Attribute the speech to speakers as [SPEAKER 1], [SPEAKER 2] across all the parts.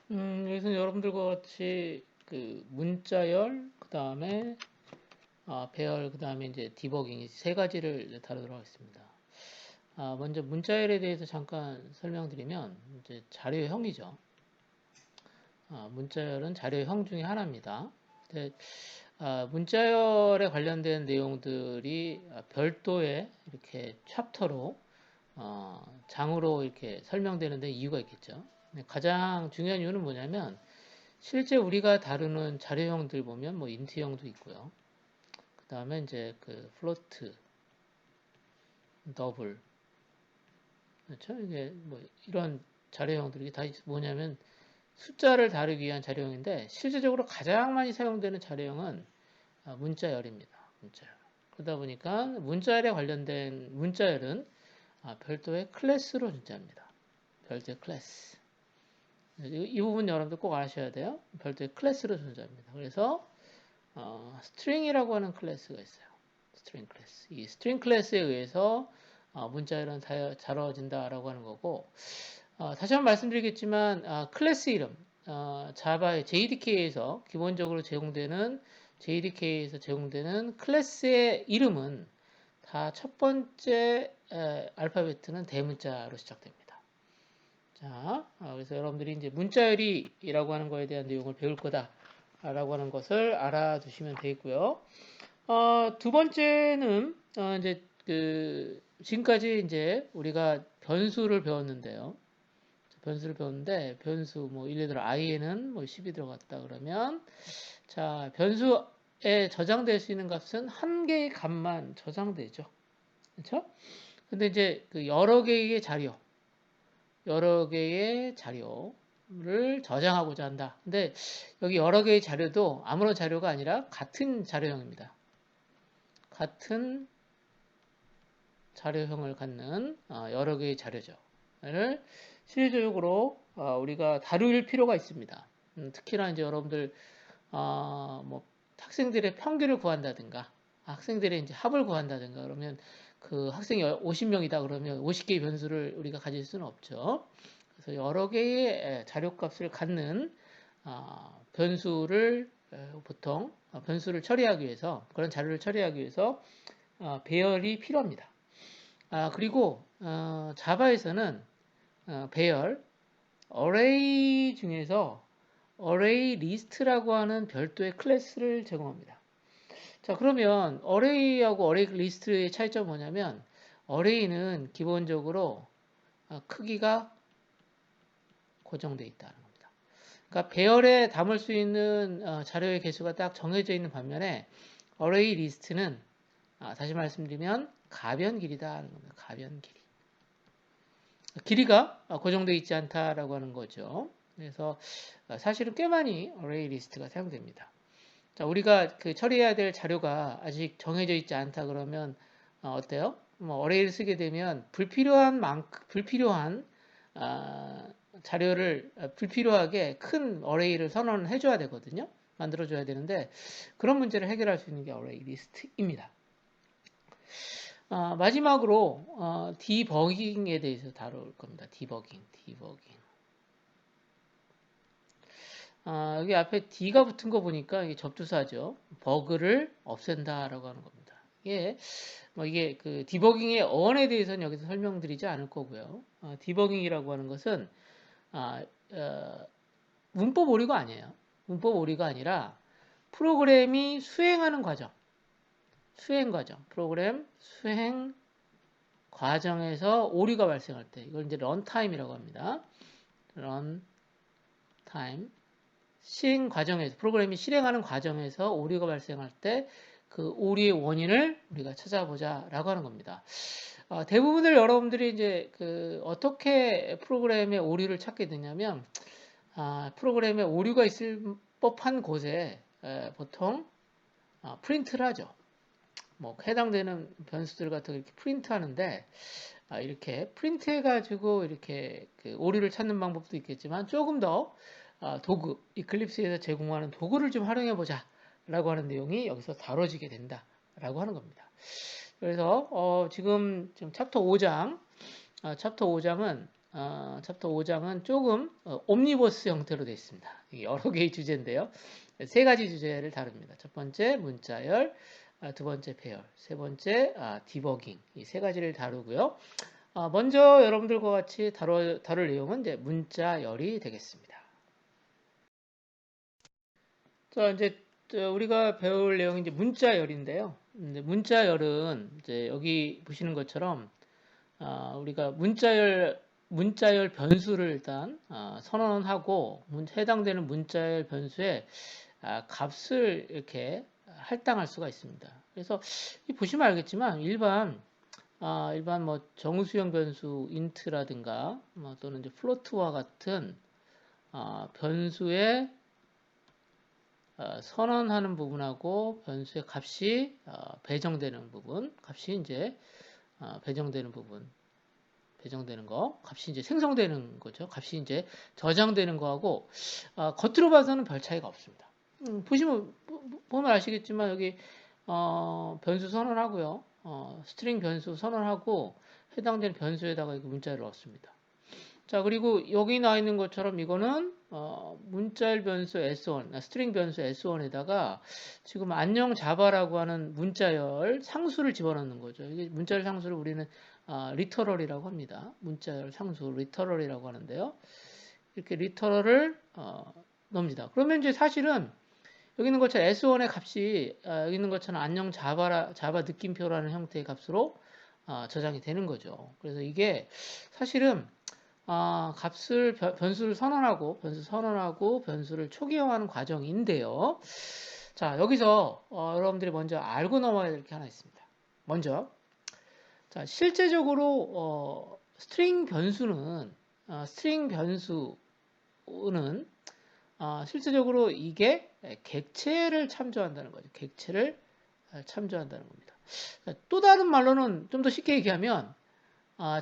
[SPEAKER 1] 여기서 여러분들과 같이 그 문자열, 그 다음에 배열, 그 다음에 이제 디버깅 이 세 가지를 다루도록 하겠습니다. 먼저 문자열에 대해서 잠깐 설명드리면 이제 자료형이죠. 문자열은 자료형 중에 하나입니다. 근데, 문자열에 관련된 내용들이 별도의 이렇게 챕터로 장으로 이렇게 설명되는 데 이유가 있겠죠. 가장 중요한 이유는 뭐냐면 실제 우리가 다루는 자료형들 보면 뭐 인트형도 있고요. 그 다음에 이제 그 플로트, 더블, 그렇죠? 이게 뭐 이런 자료형들이 다 뭐냐면 숫자를 다루기 위한 자료형인데 실제적으로 가장 많이 사용되는 자료형은 문자열입니다. 문자열. 그러다 보니까 문자열에 관련된 문자열은 별도의 클래스로 존재합니다. 별도의 클래스. 이 부분 여러분들 꼭 아셔야 돼요. 별도의 클래스로 존재합니다. 그래서 스트링이라고 하는 클래스가 있어요. 스트링 클래스. 이 스트링 클래스에 의해서 문자열은 다뤄진다라고 하는 거고, 다시 한번 말씀드리겠지만 클래스 이름, 자바의 JDK에서 기본적으로 제공되는 JDK에서 제공되는 클래스의 이름은 다 첫 번째 알파벳은 대문자로 시작됩니다. 자, 그래서 여러분들이 이제 문자열이라고 하는 거에 대한 내용을 배울 거다라고 하는 것을 알아두시면 되겠고요. 두 번째는 이제 그 지금까지 이제 우리가 변수를 배웠는데요. 변수를 배웠는데 변수 뭐 예를 들어 i에는 뭐 10이 들어갔다 그러면 자 변수에 저장될 수 있는 값은 한 개의 값만 저장되죠. 그렇죠? 근데 이제 그 여러 개의 자료를 저장하고자 한다. 근데 여기 여러 개의 자료도 아무런 자료가 아니라 같은 자료형입니다. 같은 자료형을 갖는 여러 개의 자료죠. 를 실질적으로 우리가 다룰 필요가 있습니다. 특히나 이제 여러분들 뭐 학생들의 평균을 구한다든가 학생들의 이제 합을 구한다든가 그러면 그 학생이 50명이다 그러면 50개의 변수를 우리가 가질 수는 없죠. 그래서 여러 개의 자료값을 갖는 변수를 보통 변수를 처리하기 위해서 그런 자료를 처리하기 위해서 배열이 필요합니다. 그리고 자바에서는 배열 어레이 중에서 어레이 리스트라고 하는 별도의 클래스를 제공합니다. 자, 그러면 어레이하고 어레이 리스트의 차이점은 뭐냐면 어레이는 기본적으로 크기가 고정되어 있다는 겁니다. 그러니까 배열에 담을 수 있는 자료의 개수가 딱 정해져 있는 반면에 어레이 리스트는 다시 말씀드리면 가변 길이다. 가변 길이. 길이가 고정되어 있지 않다라고 하는 거죠. 그래서 사실은 꽤 많이 어레이 리스트가 사용됩니다. 자, 우리가 그 처리해야 될 자료가 아직 정해져 있지 않다 그러면 어때요? 뭐 어레이를 쓰게 되면 불필요한 자료를 불필요하게 큰 어레이를 선언해 줘야 되거든요. 만들어 줘야 되는데 그런 문제를 해결할 수 있는 게 어레이 리스트입니다. 마지막으로 디버깅에 대해서 다룰 겁니다. 디버깅. 여기 앞에 D가 붙은 거 보니까 이게 접두사죠. 버그를 없앤다라고 하는 겁니다. 이게 그 디버깅의 어원에 대해서는 여기서 설명드리지 않을 거고요. 디버깅이라고 하는 것은 문법 오류가 아니에요. 문법 오류가 아니라 프로그램이 수행하는 과정, 프로그램 수행 과정에서 오류가 발생할 때 이걸 이제 런타임이라고 합니다. 런타임 프로그램이 실행하는 과정에서 오류가 발생할 때 그 오류의 원인을 우리가 찾아보자라고 하는 겁니다. 대부분을 여러분들이 이제 그 어떻게 프로그램의 오류를 찾게 되냐면 프로그램에 오류가 있을 법한 곳에 보통 프린트를 하죠. 뭐 해당되는 변수들 같은 거 이렇게 프린트 하는데 이렇게 프린트 해가지고 이렇게 그 오류를 찾는 방법도 있겠지만 조금 더 도구, 이클립스에서 제공하는 도구를 좀 활용해 보자 라고 하는 내용이 여기서 다뤄지게 된다 라고 하는 겁니다. 그래서 지금 챕터 5장 챕터 5장은 챕터 5장은 조금 옴니버스 형태로 되어 있습니다. 여러 개의 주제인데요. 세 가지 주제를 다룹니다. 첫 번째 문자열, 두 번째 배열, 세 번째 디버깅, 이 세 가지를 다루고요. 먼저 여러분들과 같이 다룰 내용은 이제 문자열이 되겠습니다. 자, 이제 우리가 배울 내용이 이제 문자열인데요. 문자열은 이제 여기 보시는 것처럼 우리가 문자열 변수를 일단 선언하고 해당되는 문자열 변수의 값을 이렇게 할당할 수가 있습니다. 그래서 보시면 알겠지만 일반 뭐 정수형 변수 int라든가 또는 이제 float와 같은 변수의 선언하는 부분하고 변수의 값이 배정되는 부분, 값이 이제 배정되는 거, 값이 이제 생성되는 거죠. 값이 이제 저장되는 거하고 겉으로 봐서는 별 차이가 없습니다. 보면 아시겠지만 여기 변수 선언하고요, 스트링 변수 선언하고 해당되는 변수에다가 이렇게 문자를 넣었습니다. 자, 그리고 여기 나와 있는 것처럼 이거는 문자열 변수 s1, 스트링 변수 s1에다가 지금 안녕 자바라고 하는 문자열 상수를 집어넣는 거죠. 이게 문자열 상수를 우리는 리터럴이라고 합니다. 문자열 상수 리터럴이라고 하는데요. 이렇게 리터럴을 넣습니다. 그러면 이제 사실은 여기 있는 것처럼 s1의 값이 여기 있는 것처럼 안녕 자바 느낌표라는 형태의 값으로 저장이 되는 거죠. 그래서 이게 사실은 변수를 선언하고 변수를 초기화하는 과정인데요. 자, 여기서 여러분들이 먼저 알고 넘어야 될 게 하나 있습니다. 먼저 자, 실제적으로 스트링 변수는 실제적으로 이게 객체를 참조한다는 거죠. 객체를 참조한다는 겁니다. 또 다른 말로는 좀 더 쉽게 얘기하면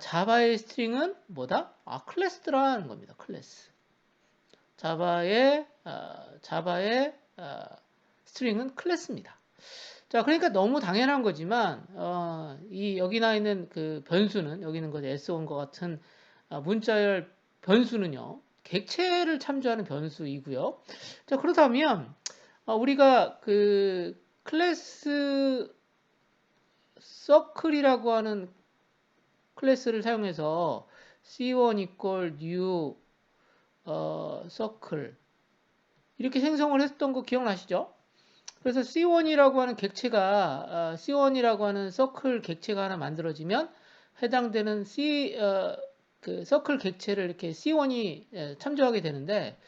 [SPEAKER 1] 자바의 스트링은 뭐다? 클래스라는 겁니다. 클래스. 자바의 스트링은 클래스입니다. 자, 그러니까 너무 당연한 거지만 여기 나 있는 그 변수는 여기 있는 거죠. S1과 같은 문자열 변수는요. 객체를 참조하는 변수이고요. 자, 그렇다면 우리가 그 클래스 서클이라고 하는 클래스를 사용해서 C1 equal new circle 이렇게 생성을 했던 거 기억나시죠? 그래서 C1이라고 하는 객체가 C1이라고 하는 서클 객체가 하나 만들어지면 해당되는 그 서클 객체를 이렇게 C1이 참조하게 되는데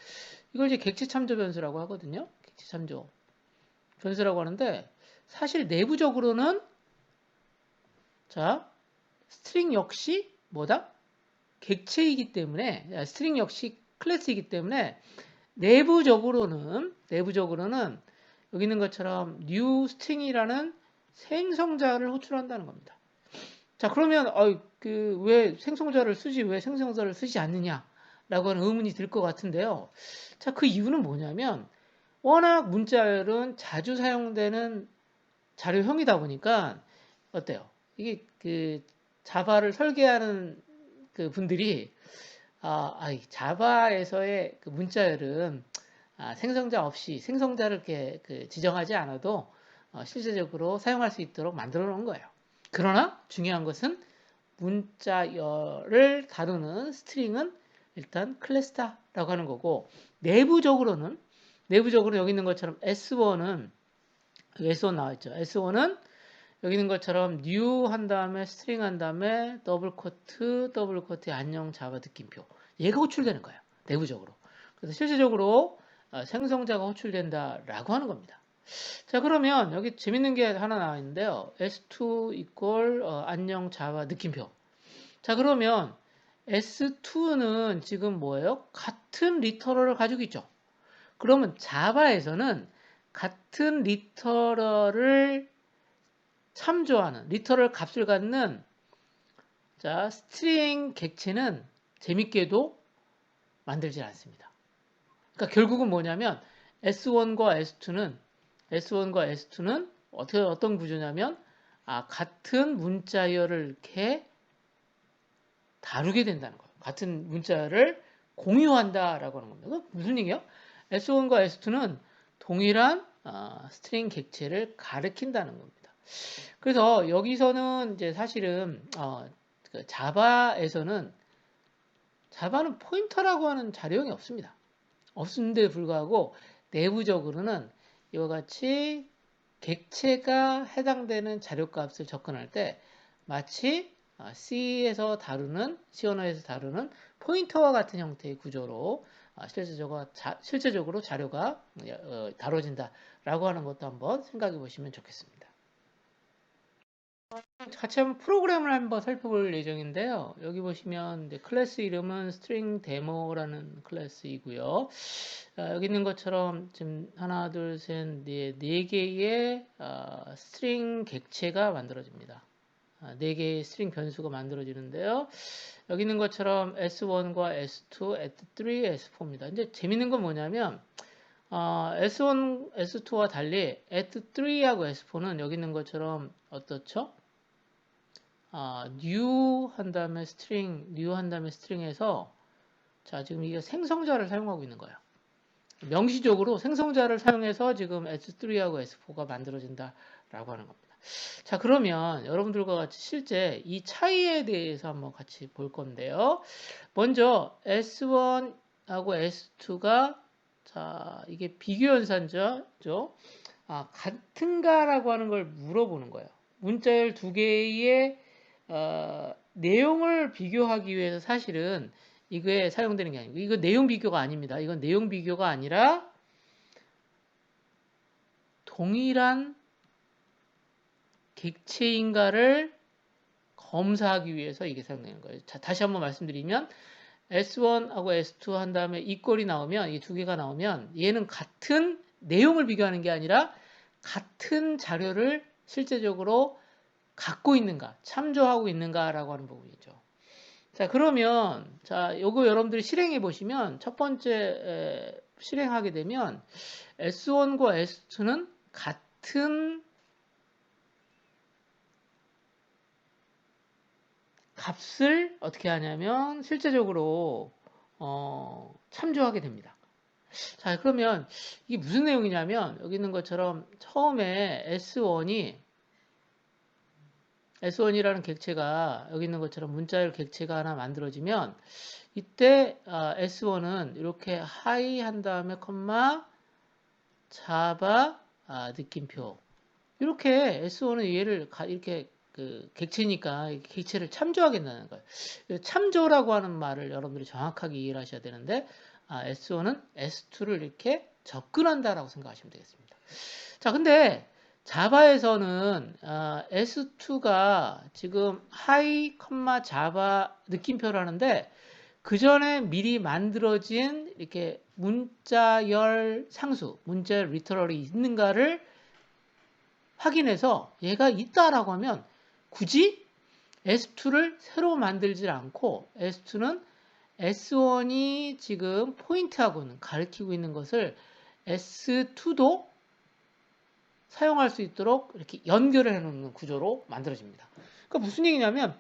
[SPEAKER 1] 이걸 이제 객체 참조 변수라고 하거든요. 객체 참조 변수라고 하는데 사실 내부적으로는 자 스트링 역시 뭐다? 객체이기 때문에 스트링 역시 클래스이기 때문에 내부적으로는 여기 있는 것처럼 new string이라는 생성자를 호출한다는 겁니다. 자, 그러면 왜 생성자를 쓰지 왜 생성자를 쓰지 않느냐라고 하는 의문이 들 것 같은데요. 자, 그 이유는 뭐냐면 워낙 문자열은 자주 사용되는 자료형이다 보니까 어때요? 이게 그 자바를 설계하는 그 분들이 자바에서의 그 문자열은 생성자 없이 생성자를 이렇게 지정하지 않아도 실제적으로 사용할 수 있도록 만들어 놓은 거예요. 그러나 중요한 것은 문자열을 다루는 스트링은 일단 클래스다라고 하는 거고 내부적으로 여기 있는 것처럼 S1은 나와 있죠. S1은 여기 있는 것처럼 new 한 다음에 스트링 한 다음에 더블 코트의 안녕 자바 느낌표 얘가 호출되는 거예요. 내부적으로. 그래서 실질적으로 생성자가 호출된다라고 하는 겁니다. 자, 그러면 여기 재밌는 게 하나 나와 있는데요. S2 equal 안녕 자바 느낌표. 자, 그러면 S2는 지금 뭐예요? 같은 리터럴을 가지고 있죠. 그러면 자바에서는 같은 리터럴을 참조하는 리터럴 값을 갖는 자, 스트링 객체는 재밌게도 만들지 않습니다. 그러니까 결국은 뭐냐면 S1과 S2는 어떤 구조냐면 같은 문자열을 이렇게 다루게 된다는 거예요. 같은 문자를 공유한다라고 하는 겁니다. 무슨 얘기야? S1과 S2는 동일한 스트링 객체를 가리킨다는 겁니다. 그래서 여기서는 이제 사실은 그 자바는 포인터라고 하는 자료형이 없습니다. 없는데 불구하고 내부적으로는 이와 같이 객체가 해당되는 자료값을 접근할 때 마치 C에서 다루는 C 언어에서 다루는 포인터와 같은 형태의 구조로 실제적으로 자료가 다뤄진다라고 하는 것도 한번 생각해 보시면 좋겠습니다. 같이 한번 프로그램을 한번 살펴볼 예정인데요. 여기 보시면 이제 클래스 이름은 string demo라는 클래스이고요. 여기 있는 것처럼 지금 하나, 둘, 셋, 네 개의 스트링 객체가 만들어집니다. 4개의 스트링 변수가 만들어지는데요. 여기 있는 것처럼 S1과 S2, S3, S4입니다. 이제 재밌는 건 뭐냐면 S1, S2와 달리 S3하고 S4는 여기 있는 것처럼 어떻죠? new 한 다음에 스트링에서 자, 지금 이게 생성자를 사용하고 있는 거예요. 명시적으로 생성자를 사용해서 지금 S3하고 S4가 만들어진다라고 하는 겁니다. 자, 그러면 여러분들과 같이 실제 이 차이에 대해서 한번 같이 볼 건데요. 먼저 S1하고 S2가 자, 이게 비교 연산자죠. 같은가라고 하는 걸 물어보는 거예요. 문자열 두 개의 내용을 비교하기 위해서 사실은 이거에 사용되는 게 아니고 이거 내용 비교가 아닙니다. 이건 내용 비교가 아니라 동일한 객체인가를 검사하기 위해서 이게 사용되는 거예요. 자, 다시 한번 말씀드리면 S1하고 S2 한 다음에 이 꼴이 나오면 이 두 개가 나오면 얘는 같은 내용을 비교하는 게 아니라 같은 자료를 실제적으로 갖고 있는가, 참조하고 있는가라고 하는 부분이죠. 자, 그러면 자, 요거 여러분들이 실행해 보시면 첫 번째 실행하게 되면 S1과 S2는 같은 값을 어떻게 하냐면 실제적으로 참조하게 됩니다. 자, 그러면 이게 무슨 내용이냐면 여기 있는 것처럼 처음에 S1이라는 객체가 여기 있는 것처럼 문자열 객체가 하나 만들어지면 이때 S1은 이렇게 하이 한 다음에 컴마 자바 느낌표 이렇게 S1은 얘를 이렇게 그 객체니까 객체를 참조하겠다는 거예요. 참조라고 하는 말을 여러분들이 정확하게 이해를 하셔야 되는데 S1은 S2를 이렇게 접근한다라고 생각하시면 되겠습니다. 자, 근데 자바에서는 S2가 지금 하이, 자바 느낌표를 하는데 그 전에 미리 만들어진 이렇게 문자열 상수, 문자열 리터럴이 있는가를 확인해서 얘가 있다라고 하면 굳이 S2를 새로 만들지 않고 S2는 S1이 지금 포인트하고는 가리키고 있는 것을 S2도 사용할 수 있도록 이렇게 연결을 해놓는 구조로 만들어집니다. 그러니까 무슨 얘기냐면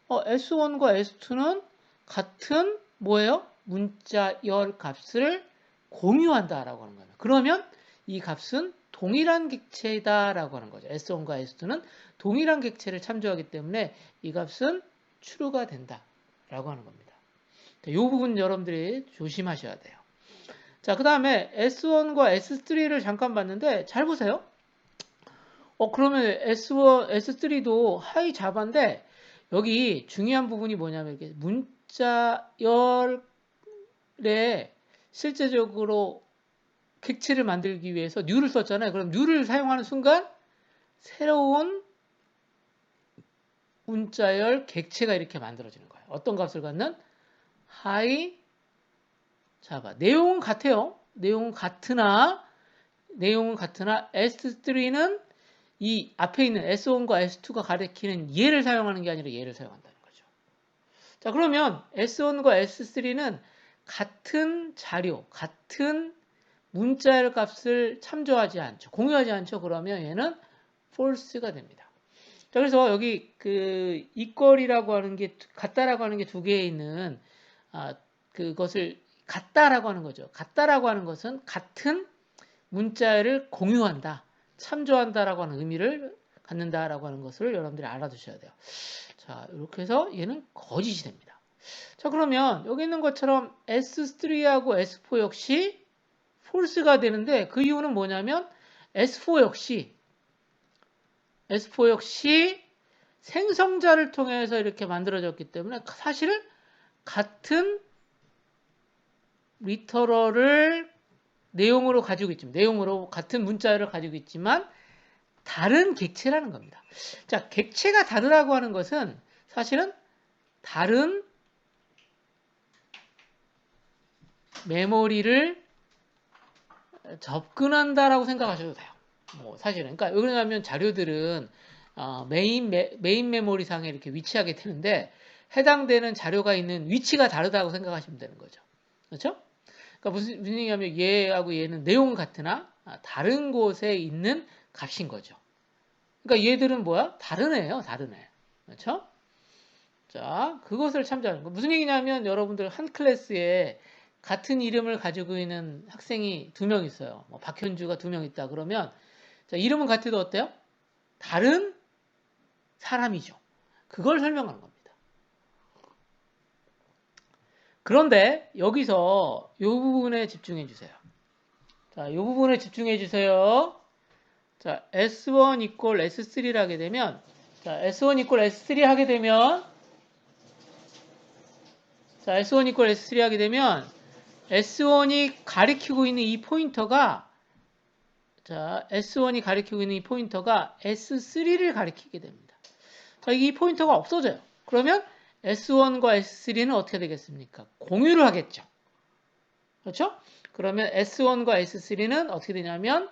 [SPEAKER 1] S1과 S2는 같은 뭐예요? 문자열 값을 공유한다라고 하는 거예요. 그러면 이 값은 동일한 객체다라고 하는 거죠. S1과 S2는 동일한 객체를 참조하기 때문에 이 값은 true가 된다라고 하는 겁니다. 이 부분 여러분들이 조심하셔야 돼요. 자, 그 다음에 S1과 S3를 잠깐 봤는데 잘 보세요. 그러면 S1, S3도 하이 자바인데 여기 중요한 부분이 뭐냐면 이렇게 문자열에 실제적으로 객체를 만들기 위해서 new를 썼잖아요. 그럼 new를 사용하는 순간 새로운 문자열 객체가 이렇게 만들어지는 거예요. 어떤 값을 갖는? 하이 자바. 내용은 같아요. 내용은 같으나 S3는 이 앞에 있는 S1과 S2가 가리키는 얘를 사용하는 게 아니라 얘를 사용한다는 거죠. 자, 그러면 S1과 S3는 같은 자료, 같은 문자열 값을 참조하지 않죠. 공유하지 않죠. 그러면 얘는 false가 됩니다. 자, 그래서 여기 그 equal이라고 하는 게 같다라고 하는 게 두 개에 있는 그것을 같다라고 하는 거죠. 같다라고 하는 것은 같은 문자열을 공유한다, 참조한다라고 하는 의미를 갖는다라고 하는 것을 여러분들이 알아두셔야 돼요. 자, 이렇게 해서 얘는 거짓이 됩니다. 자, 그러면 여기 있는 것처럼 S3하고 S4 역시 false가 되는데 그 이유는 뭐냐면 S4 역시 생성자를 통해서 이렇게 만들어졌기 때문에 사실은 같은 리터럴을 내용으로 가지고 있지만, 내용으로 같은 문자를 가지고 있지만 다른 객체라는 겁니다. 자, 객체가 다르다고 하는 것은 사실은 다른 메모리를 접근한다라고 생각하셔도 돼요. 사실은. 그러니까 왜냐하면 자료들은 메인 메모리 상에 이렇게 위치하게 되는데 해당되는 자료가 있는 위치가 다르다고 생각하시면 되는 거죠. 그렇죠? 그러니까 무슨 얘기냐면 얘하고 얘는 내용은 같으나 다른 곳에 있는 값인 거죠. 그러니까 얘들은 뭐야? 다른 애예요. 다른 애. 그렇죠? 자, 그것을 참조하는 거. 무슨 얘기냐면 여러분들 한 클래스에 같은 이름을 가지고 있는 학생이 2명 있어요. 박현주가 2명 있다 그러면 자, 이름은 같아도 어때요? 다른 사람이죠. 그걸 설명하는 겁니다. 그런데 여기서 이 부분에 집중해 주세요. 자, 이 부분에 집중해 주세요. 자, S1 equal S3를 하게 되면 자, S1 equal S3 하게 되면 자, S1 equal S3 하게 되면 S1이 가리키고 있는 이 포인터가 자, S1이 가리키고 있는 이 포인터가 S3를 가리키게 됩니다. 자, 이 포인터가 없어져요. 그러면 S1과 S3는 어떻게 되겠습니까? 공유를 하겠죠. 그렇죠? 그러면 S1과 S3는 어떻게 되냐면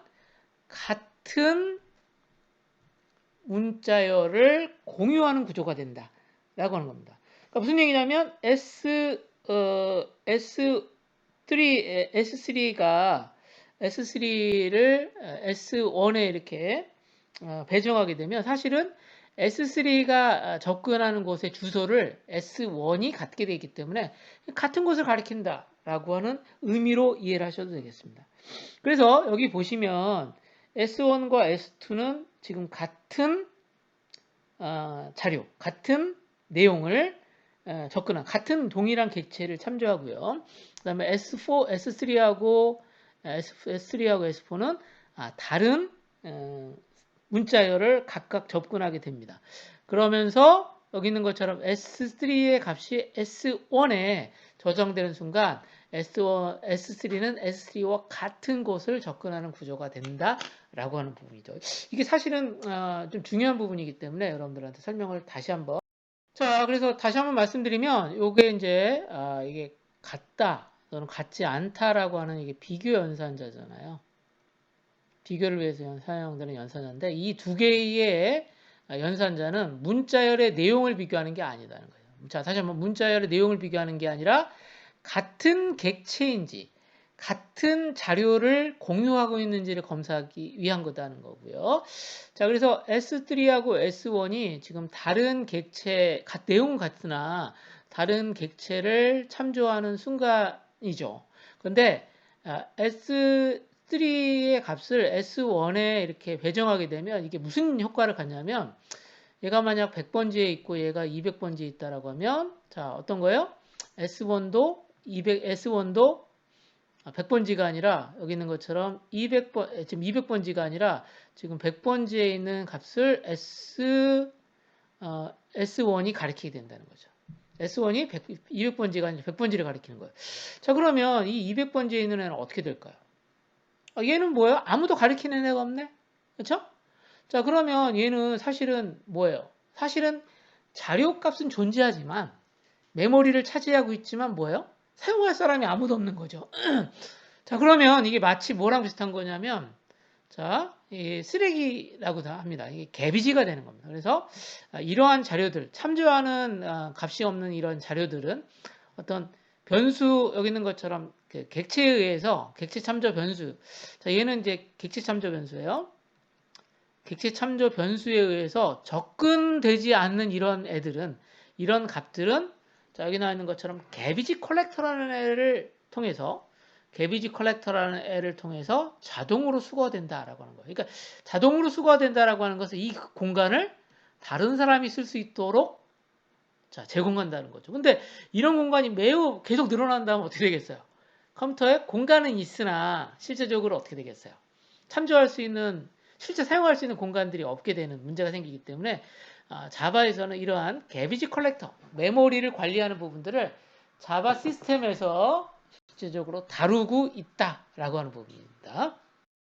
[SPEAKER 1] 같은 문자열을 공유하는 구조가 된다 라고 하는 겁니다. 그러니까 무슨 얘기냐면 S3가 S3를 S1에 이렇게 배정하게 되면 사실은 S3가 접근하는 곳의 주소를 S1이 갖게 되기 때문에 같은 곳을 가리킨다 라고 하는 의미로 이해를 하셔도 되겠습니다. 그래서 여기 보시면 S1과 S2는 지금 같은 자료, 같은 내용을 접근한 같은 동일한 객체를 참조하고요. 그 다음에 S4, S3하고 S4는 다른 문자열을 각각 접근하게 됩니다. 그러면서 여기 있는 것처럼 S3의 값이 S1에 저장되는 순간 S3는 S3와 같은 곳을 접근하는 구조가 된다라고 하는 부분이죠. 이게 사실은 좀 중요한 부분이기 때문에 여러분들한테 설명을 다시 한번. 자, 그래서 다시 한번 말씀드리면 이게 이제 이게 같다 또는 같지 않다라고 하는 이게 비교 연산자잖아요. 비교를 위해서 사용되는 연산자인데 이 두 개의 연산자는 문자열의 내용을 비교하는 게 아니다는 거예요. 자, 다시 한번 문자열의 내용을 비교하는 게 아니라 같은 객체인지 같은 자료를 공유하고 있는지를 검사하기 위한 거다는 거고요. 자, 그래서 S3하고 S1이 지금 다른 객체, 내용은 같으나 다른 객체를 참조하는 순간이죠. 그런데 S3의 값을 S1에 이렇게 배정하게 되면 이게 무슨 효과를 갖냐면 얘가 만약 100번지에 있고 얘가 200번지에 있다라고 하면 자, 어떤 거예요? S1도 100번지가 아니라 여기 있는 것처럼 200번 지금 200번지가 아니라 지금 100번지에 있는 값을 S1이 가리키게 된다는 거죠. S1이 200번지가 아니라 100번지를 가리키는 거예요. 자, 그러면 이 200번지에 있는 애는 어떻게 될까요? 얘는 뭐예요? 아무도 가리키는 애가 없네? 그렇죠? 자, 그러면 얘는 사실은 뭐예요? 사실은 자료값은 존재하지만 메모리를 차지하고 있지만 뭐예요? 사용할 사람이 아무도 없는 거죠. 자, 그러면 이게 마치 뭐랑 비슷한 거냐면 자, 이 쓰레기라고 합니다. 이게 개비지가 되는 겁니다. 그래서 이러한 자료들, 참조하는 값이 없는 이런 자료들은 어떤 변수 여기 있는 것처럼 그 객체에 의해서 객체 참조 변수. 자, 얘는 이제 객체 참조 변수예요. 객체 참조 변수에 의해서 접근되지 않는 이런 애들은 이런 값들은 자, 여기 나와 있는 것처럼 개비지 컬렉터라는 애를 통해서 자동으로 수거된다라고 하는 거예요. 그러니까 자동으로 수거된다라고 하는 것은 이 공간을 다른 사람이 쓸 수 있도록 자, 제공한다는 거죠. 근데 이런 공간이 매우 계속 늘어난다면 어떻게 되겠어요? 컴퓨터에 공간은 있으나 실제적으로 어떻게 되겠어요? 참조할 수 있는 실제 사용할 수 있는 공간들이 없게 되는 문제가 생기기 때문에 자바에서는 이러한 개비지 컬렉터, 메모리를 관리하는 부분들을 자바 시스템에서 실제적으로 다루고 있다라고 하는 부분입니다.